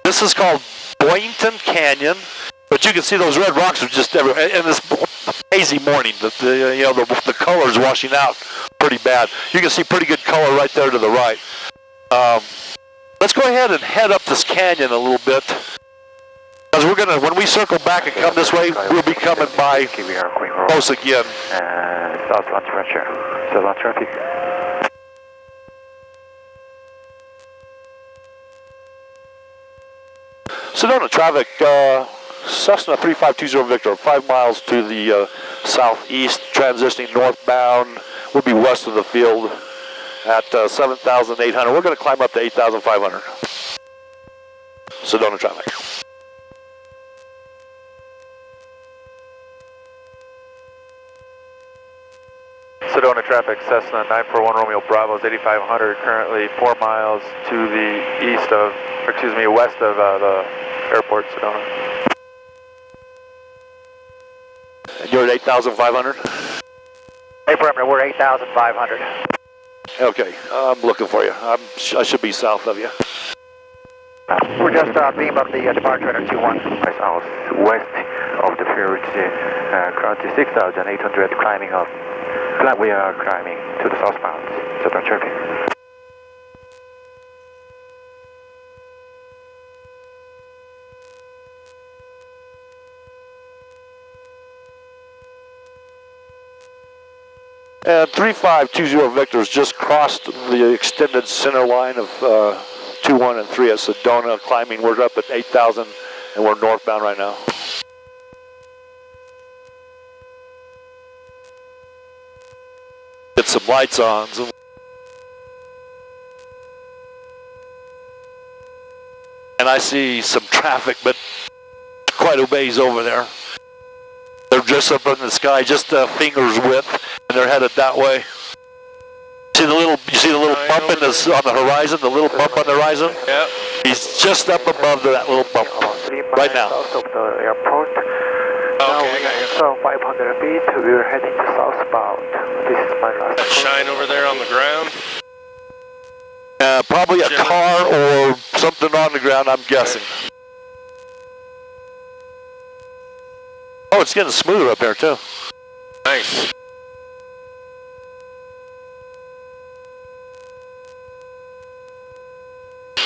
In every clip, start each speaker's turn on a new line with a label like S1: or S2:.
S1: This is called Boynton Canyon, but you can see those red rocks are just everywhere. And this hazy morning, the color's washing out pretty bad. You can see pretty good color right there to the right. Let's go ahead and head up this canyon a little bit. Because we're gonna, when we circle back and come this way, we'll be coming by close again.
S2: Southbound pressure, southbound traffic.
S1: Sedona traffic, Cessna 3520 Victor, 5 miles to the southeast, transitioning northbound. We'll be west of the field at 7,800. We're going to climb up to 8,500. Sedona traffic.
S2: Sedona traffic, Cessna 941 Romeo Bravo's 8,500, currently 4 miles to the west of the airport, Sedona.
S1: And you're at 8,500?
S2: Hey, Bremer, we're 8,500.
S1: Okay, I'm looking for you. I should be south of you.
S2: We're just beam up the departure at 21. South west of the field, currently 6,800 climbing up. We are climbing to the southbound, southbound traffic.
S1: And 3520 Victor's just crossed the extended center line of 21 and 3 at Sedona, climbing. We're up at 8,000 and we're northbound right now. Get some lights on. And I see some traffic, but quite a ways over there. They're just up in the sky, just a finger's width, and they're headed that way. You see the little bump on the horizon, the little bump on the horizon?
S3: Yeah.
S1: He's just up above that little bump right now.
S2: South of the airport.
S3: Okay, I got you.
S2: So 500 feet, we're heading to southbound. This is my last.
S3: That shine over there on the ground?
S1: Probably a car or something on the ground, I'm guessing. Oh, it's getting smoother up here too.
S3: Nice.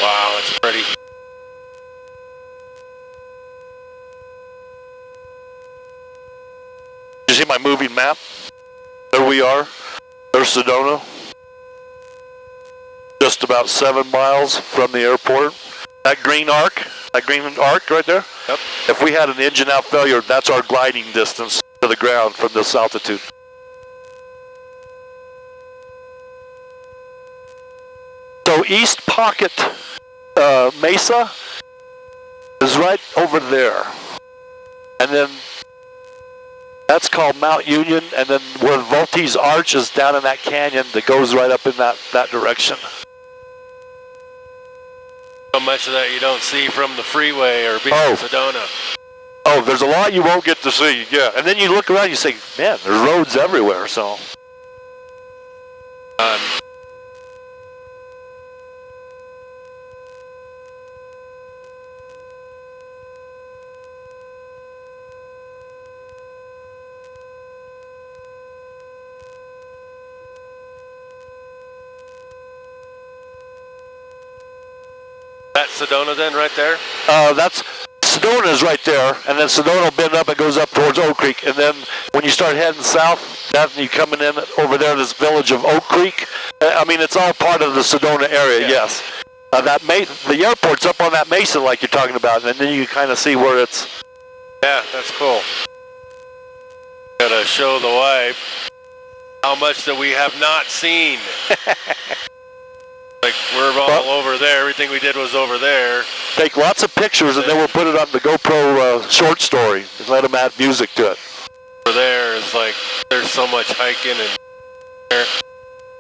S3: Wow, it's pretty.
S1: You see my moving map? There we are. There's Sedona. Just about 7 miles from the airport. That green arc right there?
S3: Yep.
S1: If we had an engine out failure, that's our gliding distance to the ground from this altitude. So East Pocket Mesa is right over there. And then that's called Mount Union, and then where Vultee's Arch is down in that canyon that goes right up in that direction.
S3: So much of that you don't see from the freeway or being in Sedona.
S1: Oh, there's a lot you won't get to see, yeah. And then you look around, you say, man, there's roads everywhere, so.
S3: That's Sedona then, right there?
S1: Sedona is right there, and then Sedona will bend up and goes up towards Oak Creek, and then when you start heading south, then you coming in over there, this village of Oak Creek. I mean, it's all part of the Sedona area,
S3: yeah.
S1: Yes. The airport's up on that mesa like you're talking about, and then you can kind of see where it's.
S3: Yeah, that's cool. Gotta show the wife how much that we have not seen. Like, we're all over there. Everything we did was over there.
S1: Take lots of pictures, and then we'll put it on the GoPro short story and let them add music to it.
S3: Over there is like, there's so much hiking and it'd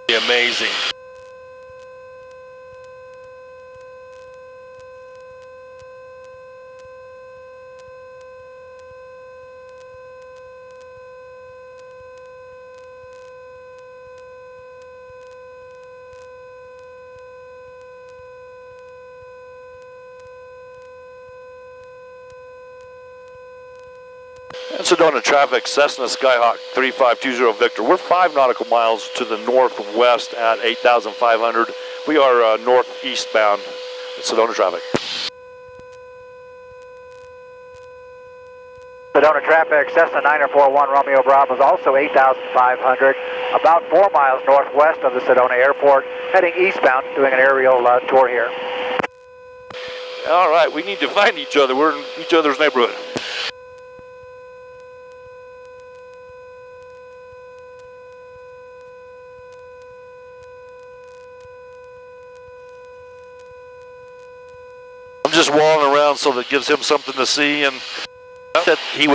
S3: be amazing.
S1: And Sedona traffic, Cessna Skyhawk 3520 Victor. We're 5 nautical miles to the northwest at 8,500. We are northeast bound at Sedona traffic.
S2: Sedona traffic, Cessna 941 Romeo Bravo is also 8,500, about 4 miles northwest of the Sedona Airport, heading eastbound, doing an aerial tour here.
S1: All right, we need to find each other. We're in each other's neighborhood. I'm just walling around so that gives him something to see, and that he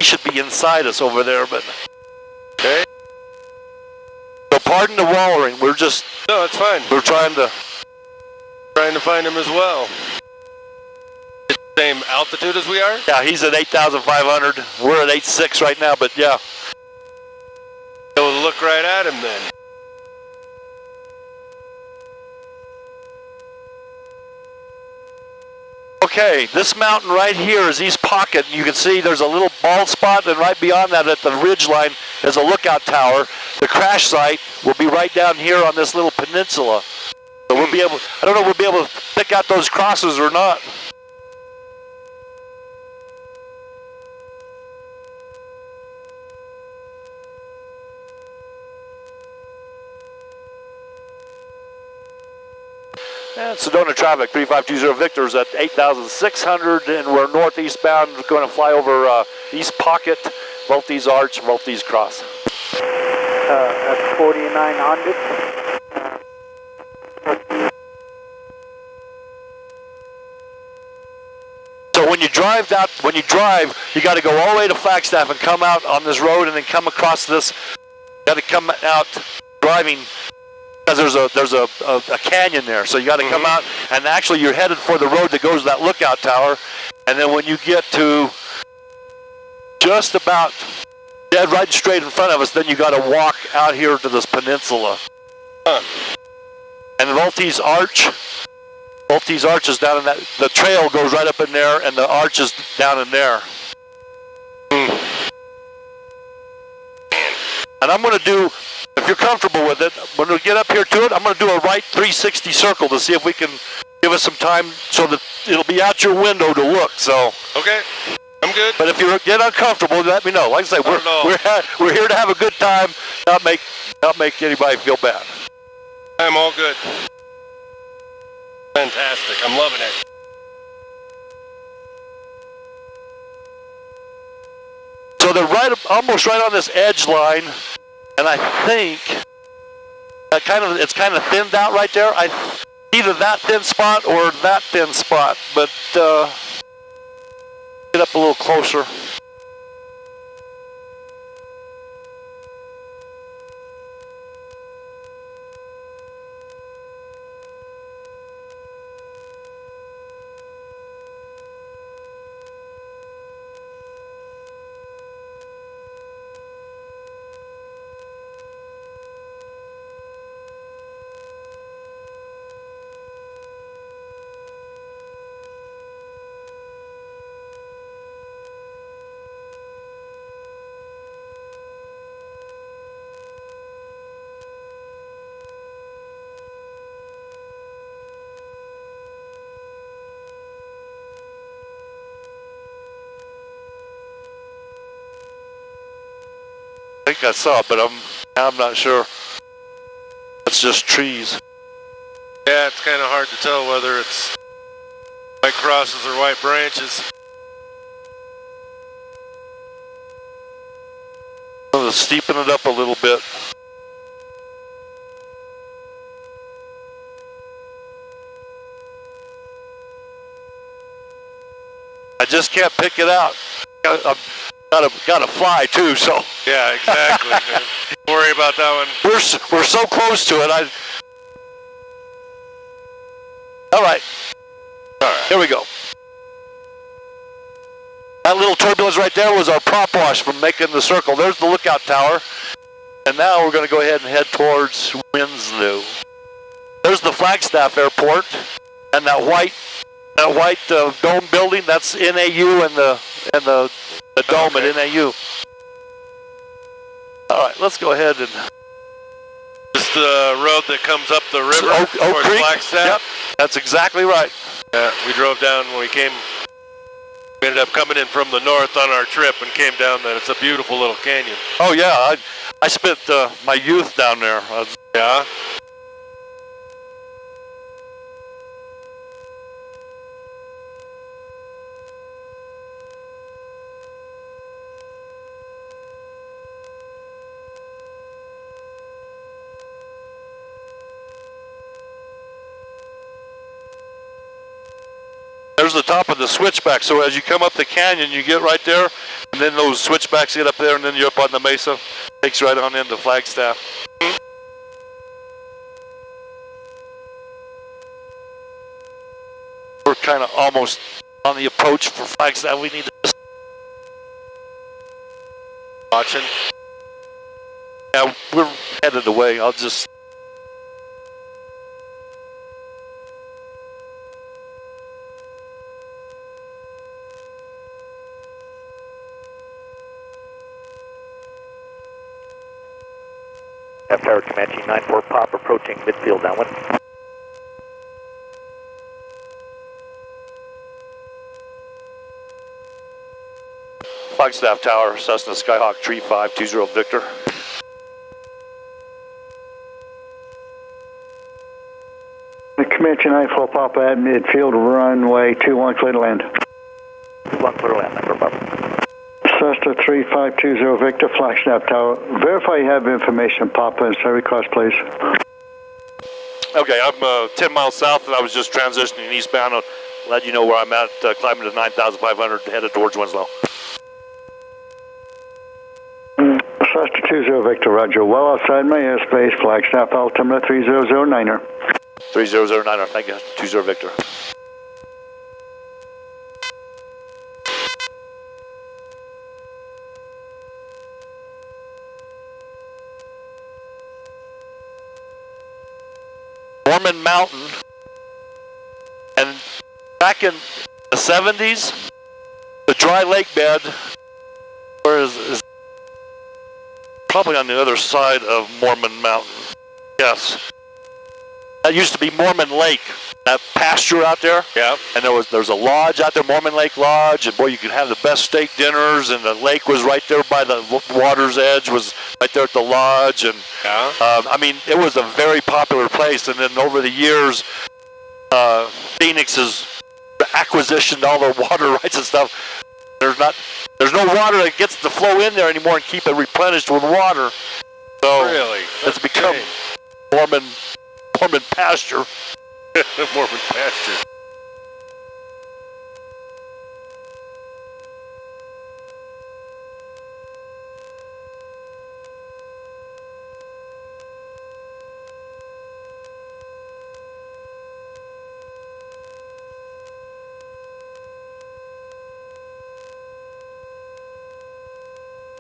S1: should be inside us over there, but okay. So pardon the wallering. We're just
S3: No, it's fine.
S1: we're trying to
S3: find him as well. Same altitude as we are?
S1: Yeah, he's at 8,500. We're at 8.6 right now, but yeah.
S3: We'll look right at him then.
S1: Okay, this mountain right here is East Pocket. You can see there's a little bald spot, and right beyond that at the ridge line is a lookout tower. The crash site will be right down here on this little peninsula. So we'll be able, I don't know if we'll be able to pick out those crosses or not. And Sedona traffic, 3520 Victor's at 8,600, and we're northeast bound, going to fly over East Pocket, Vultee's Arch, Vultee's Cross.
S2: At 4,900.
S1: So when you drive, you got to go all the way to Flagstaff and come out on this road and then come across this. Got to come out driving. Because there's a canyon there, so you got to come out, and actually you're headed for the road that goes to that lookout tower, and then when you get to just about dead right straight in front of us, then you got to walk out here to this peninsula. And Vultee's Arch is down in that. The trail goes right up in there, and the arch is down in there. And I'm going to do. If you're comfortable with it, when we get up here to it, I'm going to do a right 360 circle to see if we can give us some time so that it'll be out your window to look. So
S3: okay, I'm good.
S1: But if you get uncomfortable, let me know. Like I say, we're here to have a good time, not make anybody feel bad.
S3: I'm all good. Fantastic. I'm loving it.
S1: So they're almost right on this edge line. And I think that it's kind of thinned out right there. Either that thin spot or that thin spot. But get up a little closer. I think I saw it, but I'm not sure. It's just trees.
S3: Yeah, it's kind of hard to tell whether it's white crosses or white branches.
S1: I'll steepen it up a little bit. I just can't pick it out. Got to fly too, so.
S3: Yeah, exactly. Don't worry about that one.
S1: We're so close to it. All right. Here we go. That little turbulence right there was our prop wash from making the circle. There's the lookout tower. And now we're going to go ahead and head towards Winslow. There's the Flagstaff Airport, and that white dome building. That's NAU and the the dome at NAU. All right, let's go ahead and...
S3: Just the road that comes up the river
S1: Oak
S3: towards
S1: Creek?
S3: Flagstaff.
S1: Yep, that's exactly right.
S3: Yeah, we drove down when we came. We ended up coming in from the north on our trip and came down there. It's a beautiful little canyon.
S1: Oh yeah, I spent my youth down there.
S3: Yeah.
S1: There's the top of the switchback, so as you come up the canyon, you get right there, and then those switchbacks get up there, and then you're up on the mesa. Takes you right on into Flagstaff. We're kind of almost on the approach for Flagstaff. We need to...
S3: Watching.
S1: Yeah, we're headed away. I'll just...
S2: Tower Comanche 94 Pop approaching midfield downwind.
S1: Flagstaff Tower, Cessna Skyhawk 3520 Victor.
S4: The Comanche 94 Papa at midfield, runway 21, clear to land.
S2: 1 clear to land, 94 Papa.
S4: Cessna 3520 Victor, Flagstaff Tower. Verify you have information, Papa, and say request, please.
S1: Okay, I'm 10 miles south, and I was just transitioning eastbound. I'll let you know where I'm at, climbing to 9,500, headed towards Winslow.
S4: Cessna 20 Victor, roger. Well outside my airspace, Flagstaff altimeter 3009er.
S1: 3009er, thank you, 20 Victor. Mormon Mountain, and back in the 70s, the dry lake bed, where is probably on the other side of Mormon Mountain. Yes, that used to be Mormon Lake, that pasture out there.
S3: Yeah.
S1: And there's a lodge out there, Mormon Lake Lodge, and boy, you could have the best steak dinners, and the lake was right there by the water's edge, was right there at the lodge, and
S3: Yeah.
S1: I mean, it was a very popular place, and then over the years, Phoenix has acquisitioned all the water rights and stuff. There's no water that gets to flow in there anymore and keep it replenished with water. So
S3: Really?
S1: it's become Mormon pasture.
S3: Mormon pasture.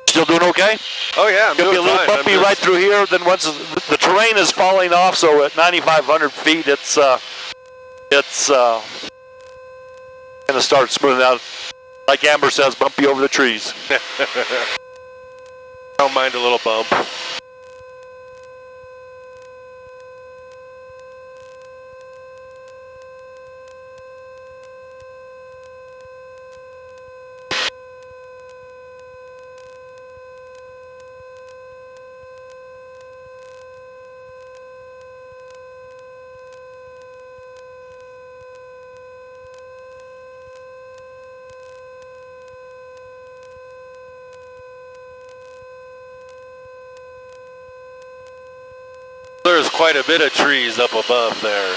S1: Still doing okay?
S3: Oh yeah, I'm
S1: Gonna be
S3: doing
S1: a little
S3: fine.
S1: bumpy right through here. Then once the terrain is falling off, so at 9,500 feet, it's gonna start smoothing out. Like Amber says, bumpy over the trees.
S3: Don't mind a little bump. There's quite a bit of trees up above there.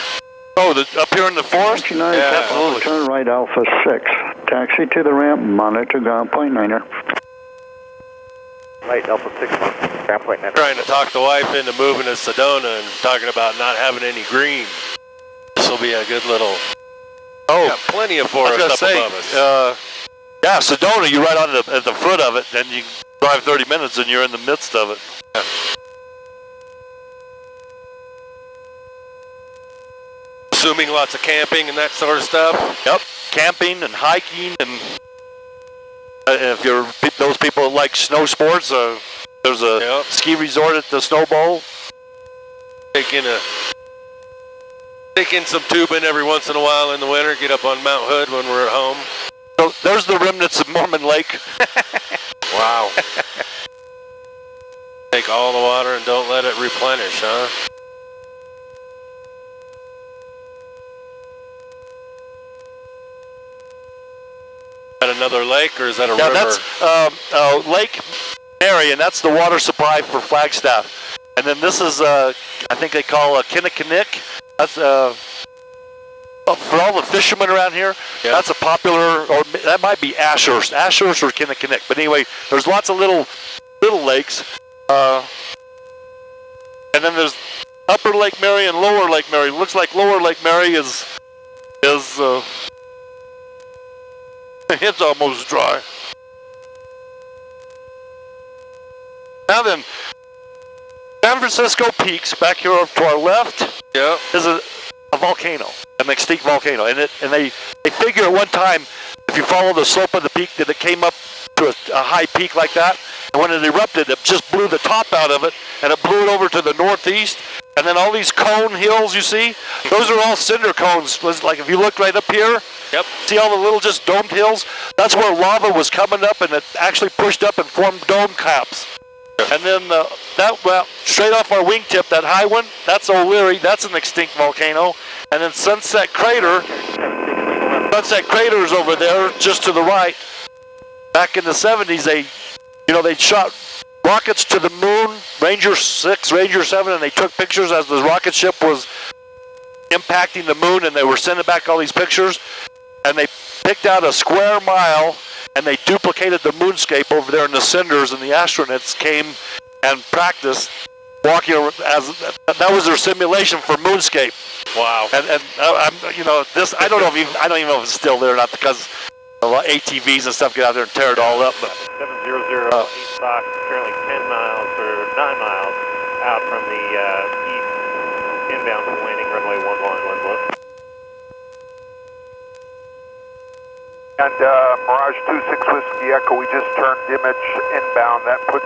S1: Oh, up here in the forest?
S4: Comanche 94
S1: absolutely.
S4: turn right Alpha 6. Taxi to the ramp, monitor ground point 9er.
S2: Right, Alpha 6, ground point 9.
S3: Trying to talk the wife into moving to Sedona and talking about not having any green. This will be a good little...
S1: Oh,
S3: got plenty of
S1: I
S3: forest
S1: was
S3: up
S1: gonna say,
S3: above us.
S1: yeah, Sedona, you're right on at the foot of it, then you drive 30 minutes and you're in the midst of it.
S3: Assuming lots of camping and that sort of stuff.
S1: Yep, camping and hiking and If you're those people that like snow sports, there's a ski resort at the Snow Bowl.
S3: Take in some tubing every once in a while in the winter. Get up on Mount Hood when we're at home.
S1: So there's the remnants of Mormon Lake.
S3: Wow. Take all the water and don't let it replenish, huh? Is that another lake or is that a river?
S1: That's Lake Mary, and that's the water supply for Flagstaff. And then this is, I think they call a Kinnickinnick. That's for all the fishermen around here. Yeah. That's a popular, or that might be Ashurst or Kinnickinnick. But anyway, there's lots of little lakes. And then there's Upper Lake Mary and Lower Lake Mary. Looks like Lower Lake Mary is it's almost dry. Now then, San Francisco Peaks back here to our left is a volcano, an extinct volcano, and they figure at one time, if you follow the slope of the peak, that it came up to a high peak like that, and when it erupted, it just blew the top out of it, and it blew it over to the northeast, and then all these cone hills you see, those are all cinder cones. Like if you look right up here, see all the little just domed hills? That's where lava was coming up, and it actually pushed up and formed dome caps. And then straight off our wingtip, that high one, that's O'Leary, that's an extinct volcano. And then Sunset Crater is over there, just to the right. Back in the 70s, they shot rockets to the moon, Ranger 6, Ranger 7, and they took pictures as the rocket ship was impacting the moon, and they were sending back all these pictures. And they picked out a square mile, and they duplicated the moonscape over there in the cinders, and the astronauts came and practiced walking around. That was their simulation for moonscape.
S3: Wow.
S1: And this I don't even know if it's still there or not, because a lot of ATVs and stuff get out there and tear it all up. But
S2: 700 east box, currently 10 miles or 9 miles out from the east inbound to landing runway 11 1 And Mirage 26 Whiskey Echo, we just turned image inbound. That puts